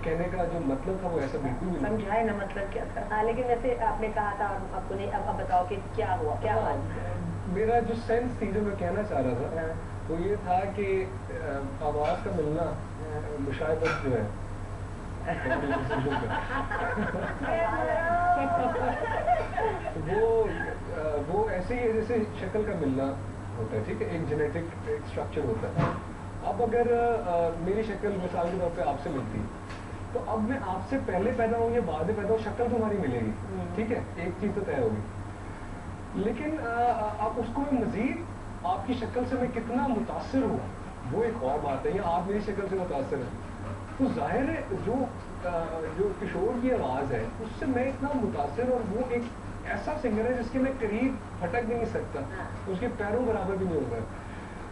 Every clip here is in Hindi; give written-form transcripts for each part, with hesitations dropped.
कहने का जो मतलब था वो ऐसा बिल्कुल भी नहीं। समझाए ना मतलब क्या था। हाँ, लेकिन वैसे आपने कहा था और आपको नहीं, अब बताओ कि क्या हुआ, क्या हाँ, बात। मेरा जो सेंस थी जो मैं कहना चाह रहा था हाँ, वो ये था कि आवाज़ का मिलना मुशायबत जो है communication का वो ऐसे ही है जैसे शक्ल का मिलना होता है, ठीक है, एक जेनेटिक एक स्ट्रक्चर होता है। अब अगर मेरी शक्ल मिसाल के तौर पे आपसे मिलती तो अब मैं आपसे पहले पैदा हूँ या बाद में पैदा हूँ, शक्ल तो हमारी मिलेगी, ठीक है, एक चीज़ तो तय होगी। लेकिन आप उसको मज़ीद आपकी शक्ल से मैं कितना मुतासिर हूँ वो एक और बात है, या आप मेरी शक्ल से मुतासिर हैं तो जाहिर है जो किशोर की आवाज़ है उससे मैं इतना मुतासिर, और वो एक ऐसा सिंगर है जिसके मैं करीब फटक भी नहीं सकता, उसके पैरों बराबर भी नहीं होगा।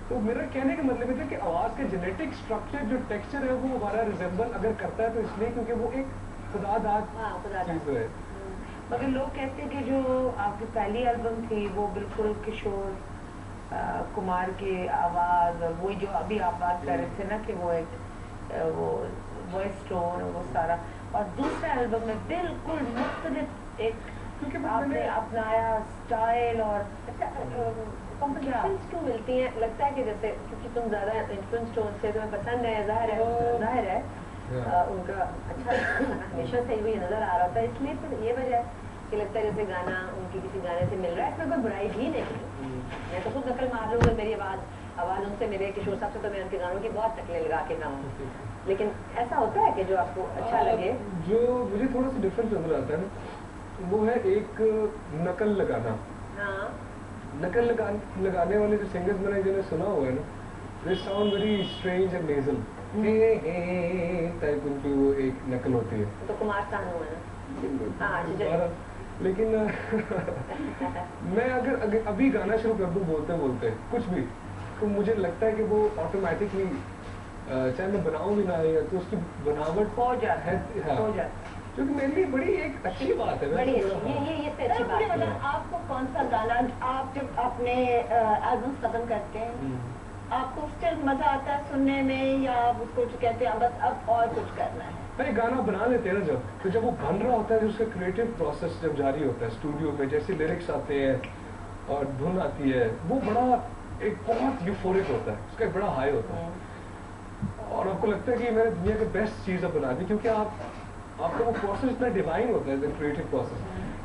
तो मेरा कहने का मतलब है कि आवाज़ का जेनेटिक स्ट्रक्चर जो टेक्सचर है वो हमारा रिजेंबल अगर करता है तो इसलिए क्योंकि वो एक खुदादाद चीज़ है। मगर लोग कहते हैं कि जो आपकी पहली एल्बम थी वो बिल्कुल किशोर कुमार की आवाज़, और वही जो अभी आप बात कर रहे थे ना कि वो एक वो वॉइस टोन वो सारा, और दूसरा एल्बम में बिल्कुल मुख्तलिफ एक आपने अपनाया स्टाइल। और कॉम्पिटिशंस क्यों मिलती हैं? लगता है कि जैसे क्योंकि तुम ज़्यादा इन्फ्लुएंस टोन से तुम्हें पसंद है, जाहिर है उनका अच्छा हमेशा सही हुई नज़र आ रहा था, इसलिए फिर ये वजह है कि लगता है जैसे गाना उनकी किसी गाने से मिल रहा है, इसमें कोई बुराई भी नहीं। मैं तो खुद नकल मार लूँ अगर मेरी आवाज़ उनसे मिले, किशोर साहब से तो मैं उनके गानों की बहुत नकलें लगा के गाऊँ, लेकिन ऐसा होता है कि जो आपको अच्छा लगे। जो मुझे थोड़ा सा डिफरेंस नजर आता है ना वो है एक नकल लगाना। हाँ, नकल लगाने वाले जो सिंगर्स मैंने जिन्हें सुना हुआ है ना, they sound very strange and nasal, type उनकी वो एक नकल होती है। तो कुमार सानू है ना। हाँ, लेकिन मैं अगर अभी गाना शुरू कर दूं बोलते बोलते कुछ भी, तो मुझे लगता है कि वो ऑटोमेटिकली चाहे मैं बनाऊं भी ना या तो उसकी बनावट हो जाता है, है, हो जाता है। जो कि मेरे लिए बड़ी एक अच्छी बात है। बड़ी अच्छी, ये से अच्छी बात है। आपको कौन सा गाना, आप जब अपने एल्बम खत्म करते हैं आपको स्टिल मजा आता है सुनने में, या आप उसको जो कहते हैं बस अब और कुछ करना है? भाई गाना बना लेते हैं ना जब वो बन रहा होता है, उसका क्रिएटिव प्रोसेस जब जारी होता है स्टूडियो में, जैसे लिरिक्स आते हैं और धुन आती है, वो बड़ा एक बहुत यूफोरिक होता है, उसका एक बड़ा हाई होता है, और आपको लगता है कि मैंने दुनिया की बेस्ट चीज़ अब बना दी, क्योंकि आपका वो प्रोसेस इतना डिवाइन होता है क्रिएटिव प्रोसेस।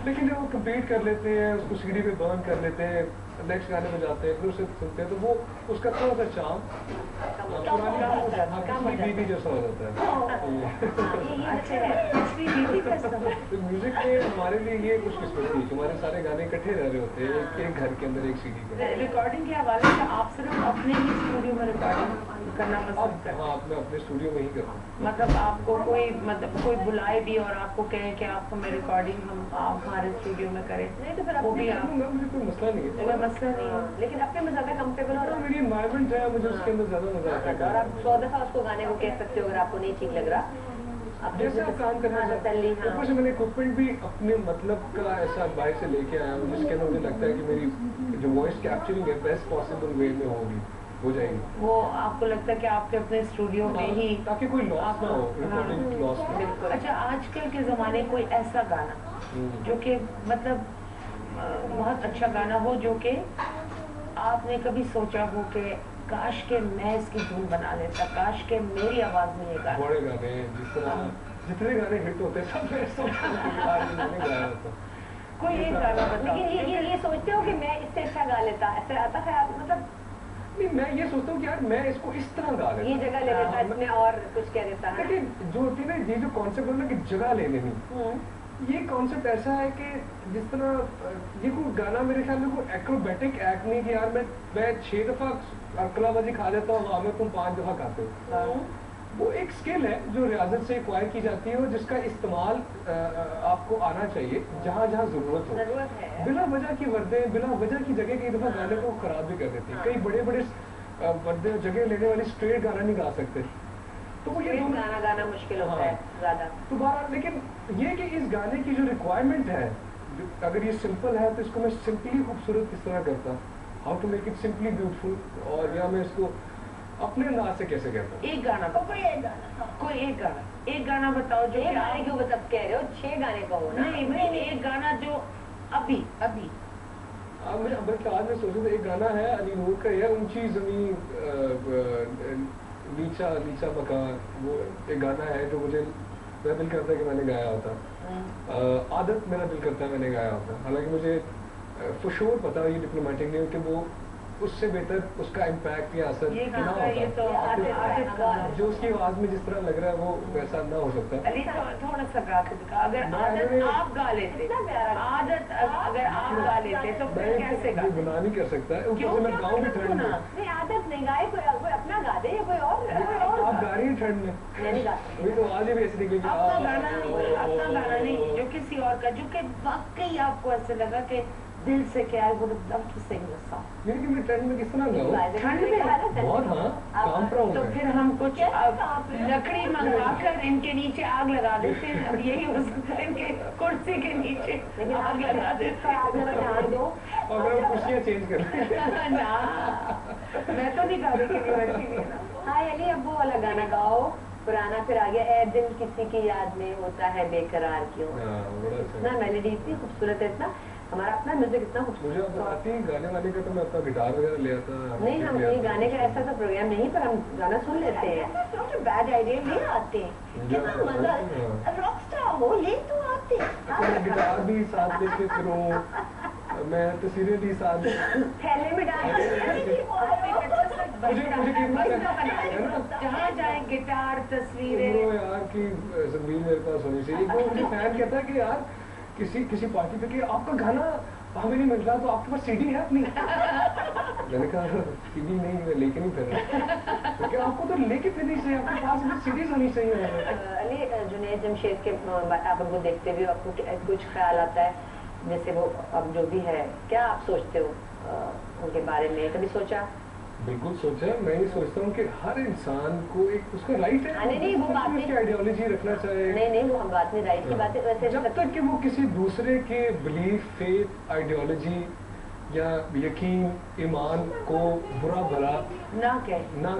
लेकिन जब वो कंप्लीट कर लेते हैं, उसको सीडी पे बर्न कर लेते हैं, नेक्स्ट गाने में जाते हैं, फिर उसे सुनते हैं, तो वो उसका थोड़ा सा चार्म पुरानी बीबी जैसा हो जाता है। तो म्यूजिक में हमारे लिए ये कुछ किस्मत थी, हमारे सारे गाने इकट्ठे रह रहे होते हैं एक घर के अंदर एक सीडी पे। रिकॉर्डिंग के हवाले से आप सिर्फ अपने ही स्टूडियो में रिकॉर्डिंग करना पसंद करते हैं? हाँ, मैं अपने स्टूडियो में ही करता हूँ। मतलब आपको कोई बुलाए भी और आपको कहे कि आपको मैं रिकॉर्डिंग आप हमारे स्टूडियो में करें, नहीं तो फिर वो भी आप, मुझे कोई मसला नहीं है, कोई मसला नहीं है, लेकिन अपने में ज्यादा कंफर्टेबल और मेरी एनवायरनमेंट है, मुझे उसके अंदर ज्यादा मजा आता है। और आप 100 दफा उसको गाने को कह सकते हो अगर आपको नहीं ठीक लग रहा। जैसे आप काम करना चाहते हैं, ऊपर से मैंने इक्विपमेंट भी अपने मतलब का ऐसा बाहर से लेके आया हूँ जिसके अंदर मुझे लगता है कि मेरी जो वॉइस कैप्चरिंग है बेस्ट पॉसिबल वे में हो जाएगी। वो आपको लगता है कि आपके अपने स्टूडियो में ही, ताकि कोई लॉस ना हो, रिकॉर्डिंग लॉस ना हो। बिल्कुल। अच्छा, आजकल के ज़माने कोई ऐसा गाना जो कि मतलब बहुत अच्छा गाना हो जो कि आपने कभी सोचा हो कि काश के मैं इसकी धुन बना लेता, काश के मेरी आवाज़ में ये गाना। बड़े गाने जिस तरह जितने गाने हिट होते हैं सब मैं सोचता हूँ कि आज मैंने गाया होता। कोई एक गाना बताओ। लेकिन ये सोचते हो कि मैं इससे अच्छा गा लेता, ऐसा आता है मतलब? नहीं, मैं ये सोचता हूँ कि यार मैं इसको इस तरह गा लेता, ये जगह ले लेता, इसमें और कुछ कह देता है। लेकिन जो होती है ना ये जो कॉन्सेप्ट है ना कि जगह ले लेनी, ये कॉन्सेप्ट ऐसा है कि जिस तरह ये कोई गाना मेरे ख्याल में कोई एक्रोबैटिक एक्ट नहीं कि यार मैं 6 दफा कलाबाजी खा जाता हूँ, वहाँ में तुम 5 दफा खाते हो। वो एक स्किल है जो रियाजत से एक्वायर की जाती है और जिसका इस्तेमाल आपको आना चाहिए जहाँ जहाँ जरूरत हो। बिना वजह की वर्दें बिना वजह की जगह कई दफा गाने को खराब भी कर देती है। कई बड़े बड़े वर्दे जगह लेने वाली स्ट्रेट गाना नहीं गा सकते, तो वो ये गाना गाना मुश्किल होता है ज्यादा। दोबारा लेकिन ये कि इस गाने की जो रिक्वायरमेंट है, अगर ये सिंपल है तो इसको मैं सिंपली खूबसूरत किस तरह करता, how to make it simply beautiful, और या मैं इसको अपने अंदाज से कैसे कहता हूँ? एक गाना तो कोई एक गाना, हाँ। कोई एक गाना बताओ जो एक गाने क्यों मतलब कह रहे हो, 6 गाने कहो ना। नहीं, एक गाना जो अभी बल्कि आज मैं सोच रहा था, एक गाना है अली नूर का, यह ऊंची जमीन नीचा नीचा मकान, वो एक गाना है जो मुझे मेरा दिल करता है कि मैंने गाया होता। आदत मेरा दिल करता है मैंने गाया होता, हालांकि मुझे फॉर श्योर पता है ये डिप्लोमेटिक नहीं कि वो उससे बेहतर उसका इम्पैक्ट या असर ये ना ये तो होता, जो उसकी आवाज में जिस तरह लग रहा है वो वैसा ना हो सकता। अली थोड़ा सा गा के दिखा, अगर आदत आप गा लेते, आदत अगर आप गा लेते तो फिर कैसे गा? गुनाह नहीं कर सकता है, ऊपर से मैं गाऊं भी ठंड में। नहीं आदत नहीं गाए, कोई अपना गा दे या कोई और। आप गा रही हैं ठंड में, नहीं गाती, वही तो आवाज भी ऐसी निकलेगी। अपना गाना नहीं, जो किसी और का, जो कि वाकई आपको ऐसे लगा कि दिल से क्या I would love to sing this song। लेकिन मैं ठंड में किस तरह गाऊं? ठंड में बहुत, हाँ, काम पर हूं तो मैं। फिर हम कुछ लकड़ी मंगवा कर इनके नीचे आग लगा देते हैं। अब यही हो सकता है, इनके कुर्सी के नीचे आग लगा देते हैं। ध्यान दो और मैं वो कुर्सियां चेंज कर ना, मैं तो नहीं गा रही कि बैठी हुई ना। हाय अली, अब वो वाला गाना गाओ पुराना, फिर आ गया ए दिल किसी की याद में होता है बेकरार क्यों। इतना मेलोडी इतनी खूबसूरत है, इतना हमारा अपना म्यूजिक इतना मुझे अब आती गाने वाले का तो मैं अपना गिटार वगैरह ले आता। नहीं, हम ये गाने का ऐसा तो प्रोग्राम नहीं, पर हम गाना सुन लेते हैं। बैड आइडिया ले आते, कितना मजा, रॉक स्टार हो ले तो आते। मैं गिटार भी साथ लेके फिरूं, मैं तस्वीरें भी साथ थैले में जहाँ जाए गिटार तस्वीरें यार की जमीन मेरे पास होनी चाहिए। एक मुझे फैन कहता है कि यार किसी पार्टी पे कि आपका गाना हमें नहीं मिल रहा तो आपके पास सीडी है अपनी? मैंने कहा सीडी नहीं, मैं लेके नहीं फिर रहा। तो क्या आपको तो लेके फिरनी चाहिए, आपके पास भी सीडीज होनी चाहिए। अली जुनैद जमशेद के आप उनको देखते भी, आपको कुछ ख्याल आता है जैसे वो अब जो भी है, क्या आप सोचते हो उनके बारे में? कभी सोचा? बिल्कुल सोचा। मैं ये सोचता हूँ कि हर इंसान को एक उसका राइट है, नहीं वो बात नहीं, आइडियोलॉजी रखना चाहिए। नहीं वो हम बात नहीं, राइट की बात है वैसे। जब तक कि वो किसी दूसरे के बिलीफ, फेथ, आइडियोलॉजी या यकीन, ईमान को बुरा भला ना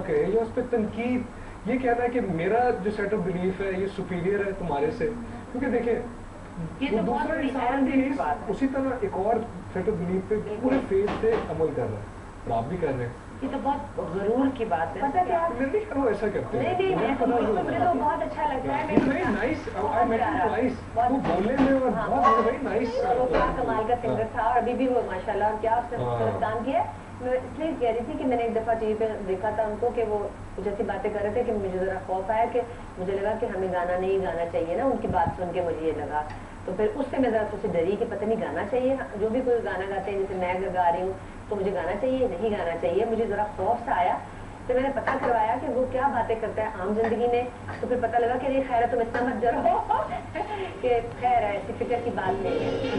कहे या उस पर तनकीद, ये कहना है कि मेरा जो सेट ऑफ बिलीफ है ये सुपीरियर है तुम्हारे से, क्योंकि देखिए ये तो दूसरा इंसान भी उसी तरह एक और सेट ऑफ बिलीफ पे पूरे फेथ से अमल कर रहा है और आप भी कर रहे हैं। ये तो बहुत गरूर की बात है। पता क्या, नहीं करो ऐसा करते हैं। नहीं मुझे तो बहुत अच्छा लगता है। Very nice, I met him twice, वो बोलने में और बहुत वेरी नाइस। वो क्या कमाल का सिंगर था, और अभी भी वो माशाल्लाह क्या उसने काम किया। मैं इसलिए कह रही थी कि मैंने एक दफ़ा टीवी पे देखा था उनको कि वो कुछ ऐसी बातें कर रहे थे कि मुझे ज़रा खौफ आया, कि मुझे लगा कि हमें गाना नहीं गाना चाहिए ना, उनकी बात सुन के मुझे ये लगा। तो फिर उससे मैं ज़रा थोड़ी डरी कि पता नहीं गाना चाहिए, जो भी कोई गाना गाते हैं, जैसे मैं अगर गा रही हूँ तो मुझे गाना चाहिए नहीं गाना चाहिए, मुझे ज़रा खौफ सा आया। तो मैंने पता करवाया कि वो क्या बातें करता है आम जिंदगी में, तो फिर पता लगा कि नहीं खैर है, तुम इतना मत डरो कि खैर है, ऐसी फिक्र की बात नहीं है।